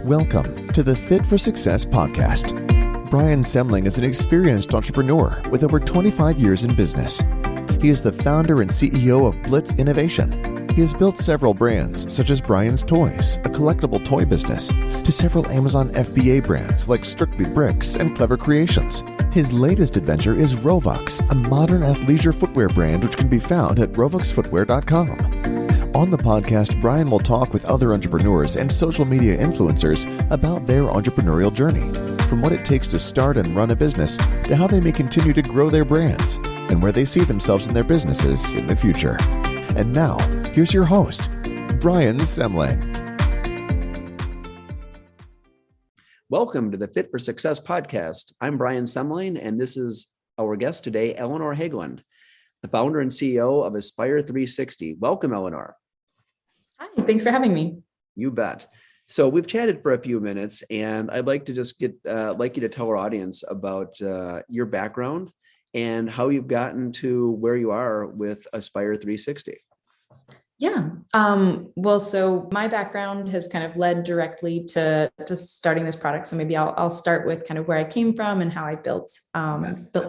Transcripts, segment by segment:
Welcome to the Fit for Success podcast. Brian Semling is an experienced entrepreneur with over 25 years in business. He is the founder and CEO of Blitz Innovation. He has built several brands such as Brian's Toys, a collectible toy business, to several Amazon FBA brands like Strictly Bricks and Clever Creations. His latest adventure is Rovux, a modern athleisure footwear brand which can be found at rovuxfootwear.com. On the podcast, Brian will talk with other entrepreneurs and social media influencers about their entrepreneurial journey, from what it takes to start and run a business to how they may continue to grow their brands and where they see themselves in their businesses in the future. And now, here's your host, Brian Semling. Welcome to the Fit for Success podcast. I'm Brian Semling, and this is our guest today, Eleanor Haglund, the founder and CEO of Aspire 360. Welcome, Eleanor. Hi, thanks for having me. You bet. So we've chatted for a few minutes, and I'd like to just like you to tell our audience about your background and how you've gotten to where you are with Aspire 360. Yeah. So my background has kind of led directly to starting this product. So maybe I'll start with kind of where I came from and how I built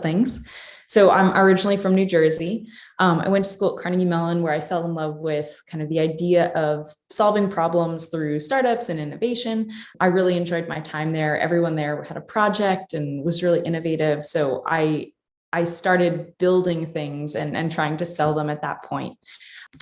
things. So I'm originally from New Jersey. I went to school at Carnegie Mellon, where I fell in love with kind of the idea of solving problems through startups and innovation. I really enjoyed my time there. Everyone there had a project and was really innovative. So I started building things and trying to sell them at that point.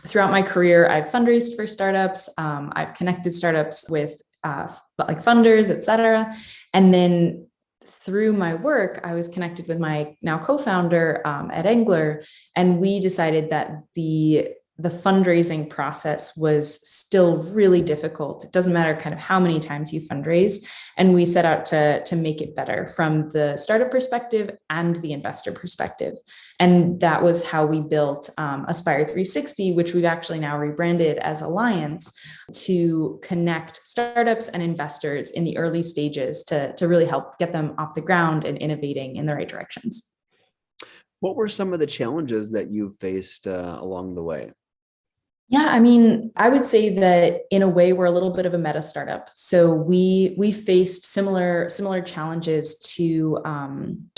Throughout my career, I've fundraised for startups. I've connected startups with like funders, et cetera. And then through my work, I was connected with my now co-founder at Angler, and we decided that the fundraising process was still really difficult. It doesn't matter kind of how many times you fundraise. And we set out to make it better from the startup perspective and the investor perspective. And that was how we built Aspire 360, which we've actually now rebranded as Allianse, to connect startups and investors in the early stages to really help get them off the ground and innovating in the right directions. What were some of the challenges that you faced along the way? Yeah, I mean, I would say that in a way, we're a little bit of a meta startup. So we faced similar challenges to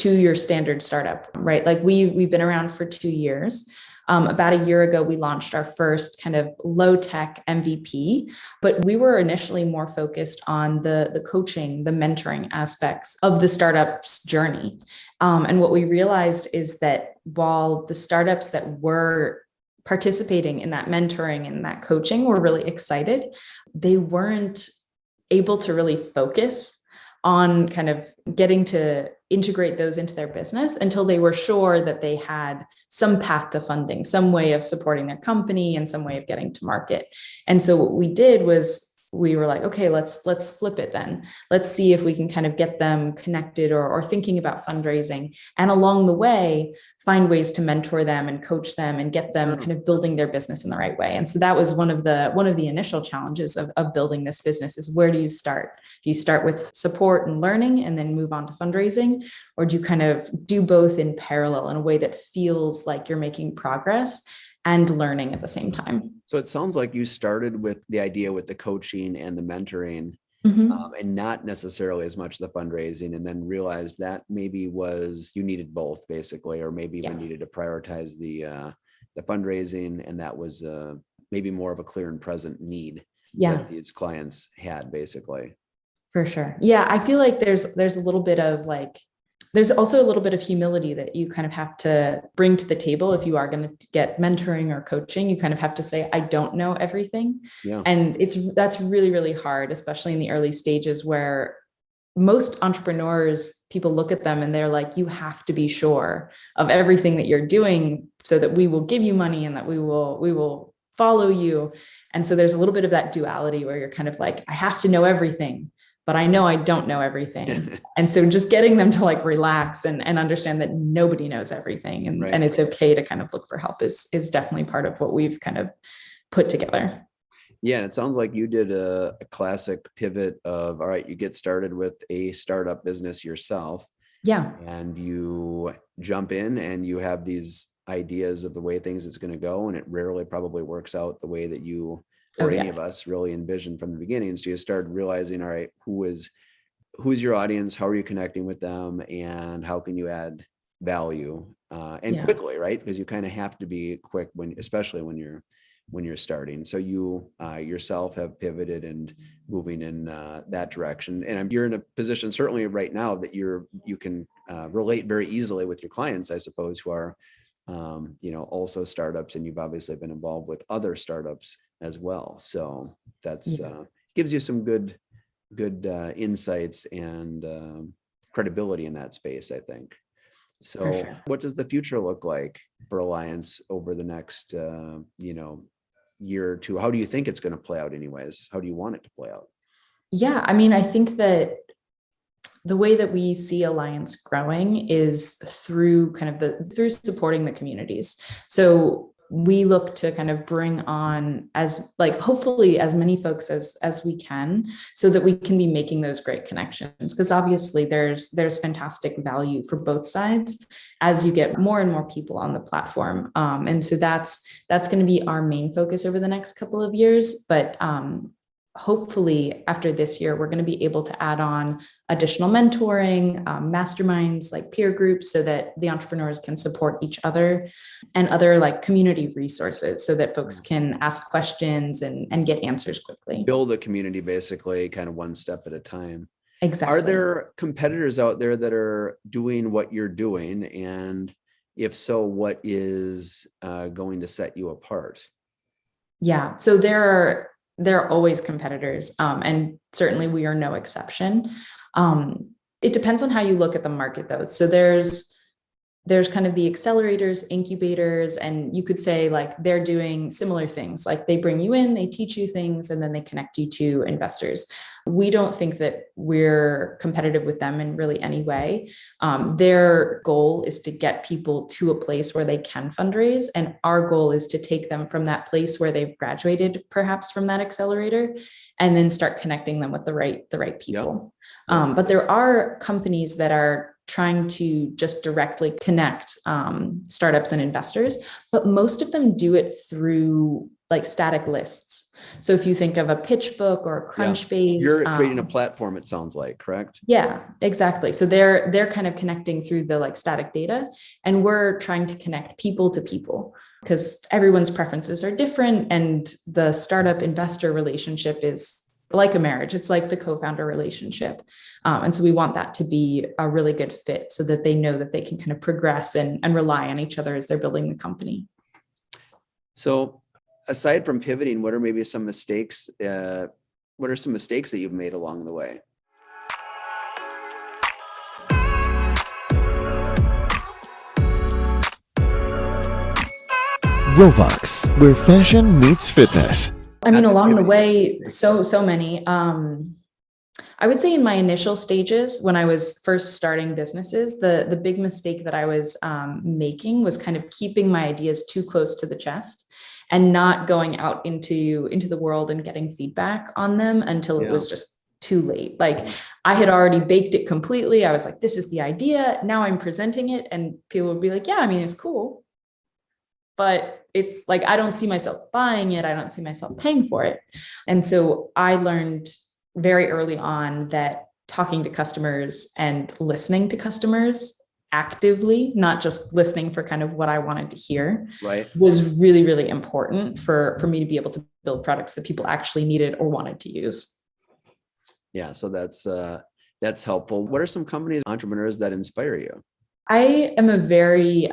your standard startup, right? Like we've been around for 2 years. About a year ago, we launched our first kind of low-tech MVP, but we were initially more focused on the coaching, the mentoring aspects of the startup's journey. And what we realized is that while the startups that were participating in that mentoring and that coaching were really excited, they weren't able to really focus on kind of getting to integrate those into their business until they were sure that they had some path to funding, some way of supporting their company and some way of getting to market. And so what we did was we were like, okay, let's flip it then. Let's see if we can kind of get them connected or thinking about fundraising, and along the way, find ways to mentor them and coach them and get them kind of building their business in the right way. And so that was one of the initial challenges of building this business is, where do you start? Do you start with support and learning and then move on to fundraising? Or do you kind of do both in parallel in a way that feels like you're making progress and learning at the same time? So it sounds like you started with the idea with the coaching and the mentoring, and not necessarily as much the fundraising, and then realized that maybe you needed both basically, or maybe even needed to prioritize the fundraising, and that was maybe more of a clear and present need that these clients had basically. For sure. Yeah, I feel like there's a little bit of there's also a little bit of humility that you kind of have to bring to the table. If you are going to get mentoring or coaching, you kind of have to say, I don't know everything. Yeah. And that's really, really hard, especially in the early stages where most entrepreneurs, people look at them and they're like, you have to be sure of everything that you're doing so that we will give you money and that we will follow you. And so there's a little bit of that duality where you're kind of like, I have to know everything, but I know I don't know everything. And so just getting them to relax and understand that nobody knows everything and it's okay to kind of look for help is definitely part of what we've kind of put together. Yeah, and it sounds like you did a classic pivot of, all right, you get started with a startup business yourself. Yeah. And you jump in and you have these ideas of the way things is going to go, and it rarely probably works out the way that you or any of us really envisioned from the beginning. So you started realizing, all right, who's your audience? How are you connecting with them? And how can you add value and quickly, right? Because you kind of have to be quick especially when you're starting. So you yourself have pivoted and moving in that direction. And you're in a position certainly right now that you can relate very easily with your clients, I suppose, who are also startups, and you've obviously been involved with other startups as well. So that's gives you some good insights and credibility in that space, I think. So what does the future look like for Allianse over the next year or two? How do you think it's going to play out anyways? How do you want it to play out? Yeah, I mean, I think that the way that we see Allianse growing is through through supporting the communities. So we look to kind of bring on hopefully as many folks as we can, so that we can be making those great connections, because obviously there's fantastic value for both sides as you get more and more people on the platform. And so that's going to be our main focus over the next couple of years. But hopefully after this year, we're going to be able to add on additional mentoring, masterminds, like peer groups, so that the entrepreneurs can support each other, and other like community resources so that folks can ask questions and get answers quickly. Build a community, basically, kind of one step at a time. Exactly. Are there competitors out there that are doing what you're doing? And if so, what is going to set you apart? Yeah, so there are always competitors, and certainly we are no exception. It depends on how you look at the market, though. So there's kind of the accelerators, incubators, and you could say like they're doing similar things. Like they bring you in, they teach you things, and then they connect you to investors. We don't think that we're competitive with them in really any way. Their goal is to get people to a place where they can fundraise. And our goal is to take them from that place where they've graduated perhaps from that accelerator, and then start connecting them with the right people. Yep. But there are companies that are trying to just directly connect startups and investors, but most of them do it through like static lists. So if you think of a pitch book or a Crunchbase, you're creating a platform, it sounds like, correct? Yeah, exactly. So they're kind of connecting through the like static data, and we're trying to connect people to people, because everyone's preferences are different, and the startup investor relationship is like a marriage. It's like the co-founder relationship. And so we want that to be a really good fit, so that they know that they can kind of progress and rely on each other as they're building the company. So aside from pivoting, what are maybe some mistakes? What are some mistakes that you've made along the way? Rovox, where fashion meets fitness. I mean, along the way, so many. I would say in my initial stages, when I was first starting businesses, the big mistake that I was making was kind of keeping my ideas too close to the chest and not going out into the world and getting feedback on them until it was just too late. Like I had already baked it completely. I was like, this is the idea. Now I'm presenting it, and people would be like, yeah, I mean, it's cool, but it's like, I don't see myself buying it. I don't see myself paying for it. And so I learned very early on that talking to customers and listening to customers actively, not just listening for kind of what I wanted to hear, right, was really, really important for me to be able to build products that people actually needed or wanted to use. Yeah. So that's helpful. What are some companies, entrepreneurs that inspire you? I am a very,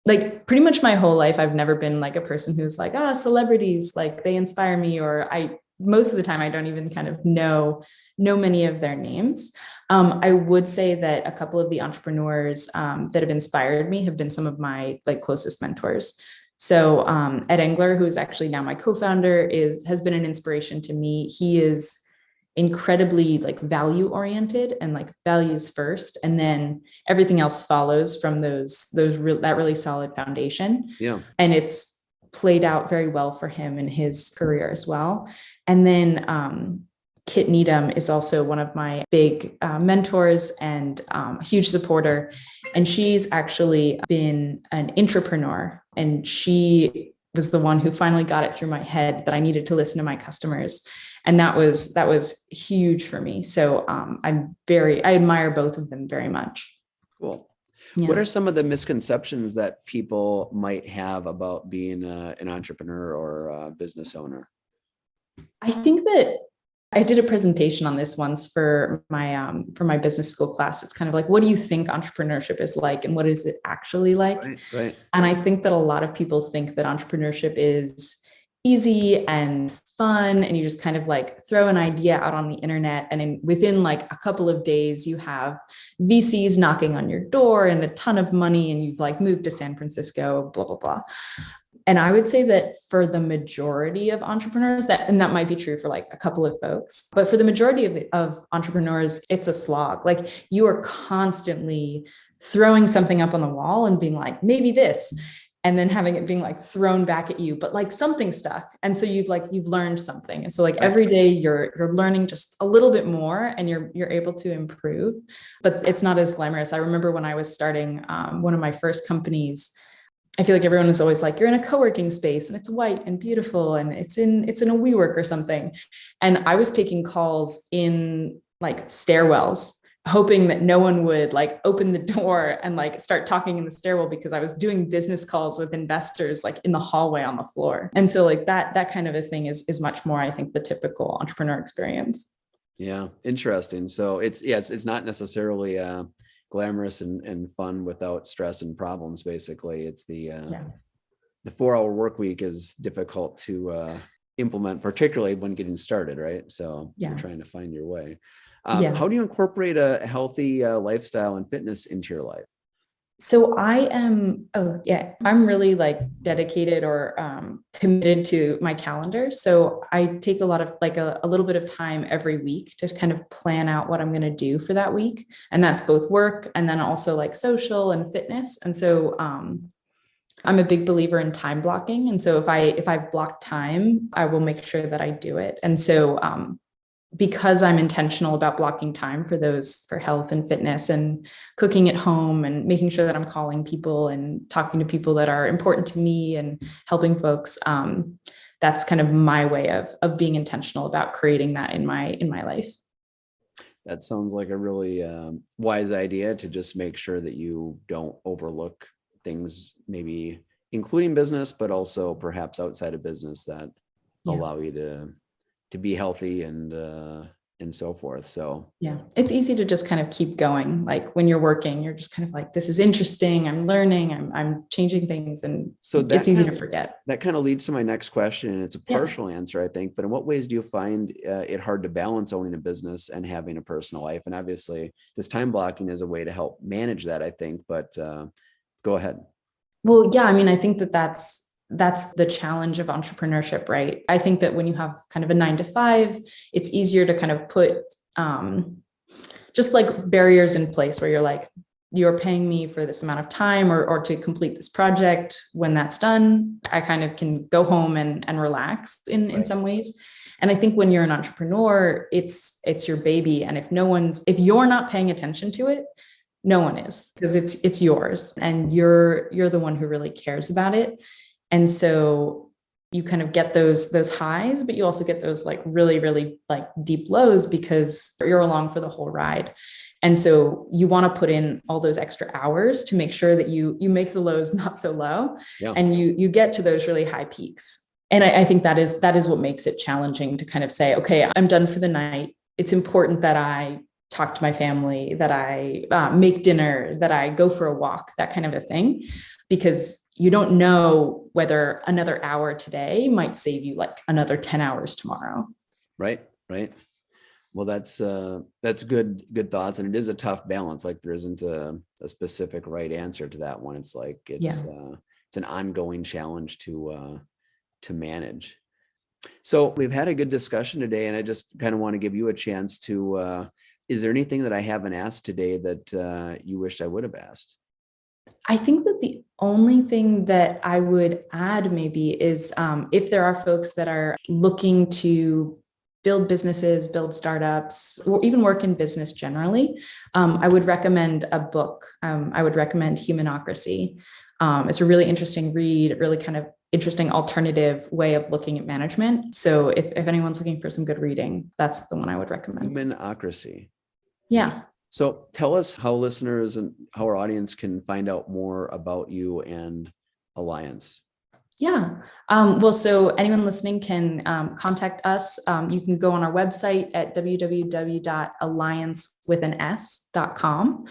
like pretty much my whole life, I've never been like a person who's like, celebrities, like they inspire me, or most of the time I don't even kind of know many of their names. I would say that a couple of the entrepreneurs that have inspired me have been some of my like closest mentors. So Ed Engler, who is actually now my co-founder, has been an inspiration to me. He is incredibly like value oriented and like values first, and then everything else follows from that really solid foundation. Yeah. And it's played out very well for him in his career as well. And then Kit Needham is also one of my big mentors and a huge supporter. And she's actually been an entrepreneur, and she was the one who finally got it through my head that I needed to listen to my customers. And that was huge for me. So I admire both of them very much. Cool. Yeah. What are some of the misconceptions that people might have about being an entrepreneur or a business owner? I think that I did a presentation on this once for my business school class. It's kind of like, what do you think entrepreneurship is like, and what is it actually like? Right. And I think that a lot of people think that entrepreneurship is easy and fun, and you just kind of like throw an idea out on the internet, and within like a couple of days you have VCs knocking on your door and a ton of money, and you've like moved to San Francisco, blah blah blah. And I would say that for the majority of entrepreneurs, that might be true for like a couple of folks, but for the majority of entrepreneurs, it's a slog. Like, you are constantly throwing something up on the wall and being like, maybe this, and then having it being like thrown back at you, but like something stuck. And so you've learned something. And so like every day you're learning just a little bit more, and you're able to improve, but it's not as glamorous. I remember when I was starting one of my first companies, I feel like everyone was always like, you're in a co-working space and it's white and beautiful and it's in a WeWork or something. And I was taking calls in like stairwells, hoping that no one would like open the door and like start talking in the stairwell, because I was doing business calls with investors like in the hallway on the floor. And so like that kind of a thing is much more, I think, the typical entrepreneur experience. Yeah. Interesting. So it's not necessarily glamorous and fun without stress and problems. Basically, it's the 4-hour work week is difficult to implement, particularly when getting started, right? So you're trying to find your way. How do you incorporate a healthy lifestyle and fitness into your life? So I'm really like dedicated or committed to my calendar. So I take a lot of like a little bit of time every week to kind of plan out what I'm going to do for that week. And that's both work and then also like social and fitness. And so I'm a big believer in time blocking. And so if I block time, I will make sure that I do it. And so because I'm intentional about blocking time for health and fitness and cooking at home and making sure that I'm calling people and talking to people that are important to me and helping folks, that's kind of my way of being intentional about creating that in my life. That sounds like a really wise idea, to just make sure that you don't overlook things, maybe including business, but also perhaps outside of business, that allow you to be healthy and so forth. So it's easy to just kind of keep going. Like when you're working, you're just kind of like, this is interesting. I'm learning, I'm changing things. And so it's easy to forget. That kind of leads to my next question. And it's a partial answer, I think, but in what ways do you find it hard to balance owning a business and having a personal life? And obviously this time blocking is a way to help manage that, I think, but go ahead. Well, yeah, I mean, I think that's the challenge of entrepreneurship, right? I think that when you have kind of a 9-to-5, it's easier to kind of put just like barriers in place where you're like, you're paying me for this amount of time or to complete this project. When that's done, I kind of can go home and relax in some ways. And I think when you're an entrepreneur, it's your baby. And if you're not paying attention to it, no one is, because it's yours and you're the one who really cares about it. And so you kind of get those highs, but you also get those like really, really like deep lows, because you're along for the whole ride. And so you want to put in all those extra hours to make sure that you make the lows not so low, and you get to those really high peaks. And I think that is what makes it challenging to kind of say, okay, I'm done for the night. It's important that I talk to my family, that I make dinner, that I go for a walk, that kind of a thing, because you don't know whether another hour today might save you like another 10 hours tomorrow. Right. Well, that's good thoughts. And it is a tough balance. Like there isn't a specific right answer to that one. It's like, it's an ongoing challenge to manage. So we've had a good discussion today, and I just kind of want to give you a chance to, is there anything that I haven't asked today that you wished I would have asked? I think that the only thing that I would add maybe is if there are folks that are looking to build businesses, build startups, or even work in business generally, I would recommend a book. I would recommend Humanocracy. It's a really interesting read. It really kind of interesting alternative way of looking at management. So if anyone's looking for some good reading, that's the one I would recommend. Humanocracy. Yeah. So tell us how listeners and how our audience can find out more about you and Allianse. Yeah. Well, so anyone listening can contact us. You can go on our website at www.alliancewithans.com,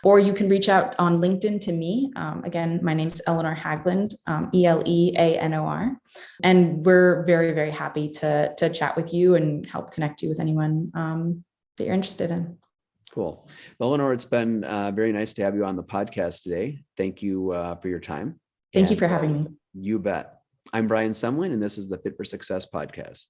or you can reach out on LinkedIn to me. Again, my name's Eleanor Haglund, Eleanor. And we're very, very happy to chat with you and help connect you with anyone that you're interested in. Cool. Well, Eleanor, it's been very nice to have you on the podcast today. Thank you for your time. Thank you for having me. You bet. I'm Brian Semling, and this is the Fit for Success podcast.